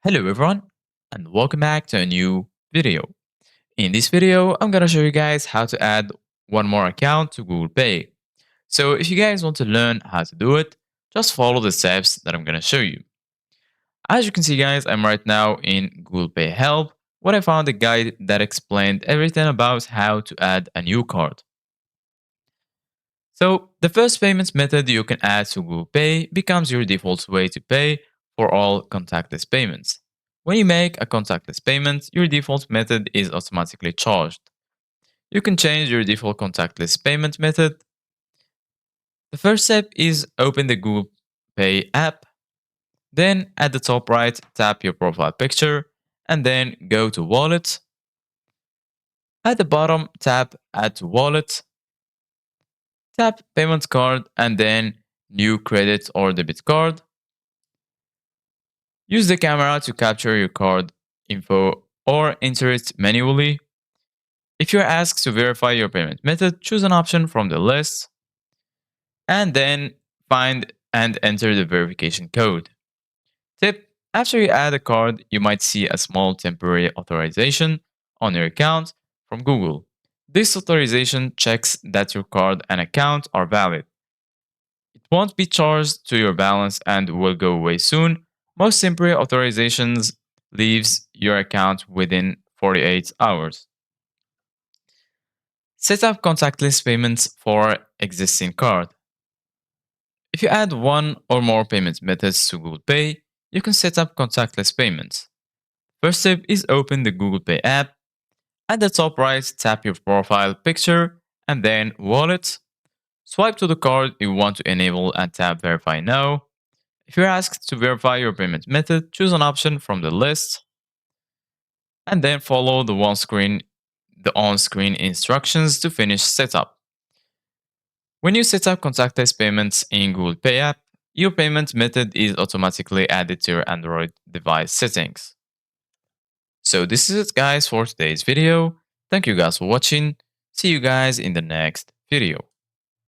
Hello everyone and welcome back to a new video. In this video, I'm gonna show you guys how to add one more account to Google Pay. So if you guys want to learn how to do it, just follow the steps that I'm gonna show you. As you can see guys, I'm right now in Google Pay Help, where I found a guide that explained everything about how to add a new card. So the first payments method you can add to Google Pay becomes your default way to pay for all contactless payments. When you make a contactless payment, your default method is automatically charged. You can change your default contactless payment method. The first step is open the Google Pay app. Then at the top right, tap your profile picture and then go to Wallet. At the bottom, tap Add to Wallet. Tap Payment Card and then New Credit or Debit Card. Use the camera to capture your card info or enter it manually. If you're asked to verify your payment method, choose an option from the list and then find and enter the verification code. Tip: after you add a card, you might see a small temporary authorization on your account from Google. This authorization checks that your card and account are valid. It won't be charged to your balance and will go away soon. Most temporary authorizations leaves your account within 48 hours. Set up contactless payments for existing card. If you add one or more payment methods to Google Pay, you can set up contactless payments. First step is open the Google Pay app. At the top right, tap your profile picture and then Wallet. Swipe to the card you want to enable and tap Verify Now. If you're asked to verify your payment method, choose an option from the list and then follow the on-screen instructions to finish setup. When you set up contactless payments in Google Pay app, your payment method is automatically added to your Android device settings. So this is it guys for today's video. Thank you guys for watching. See you guys in the next video.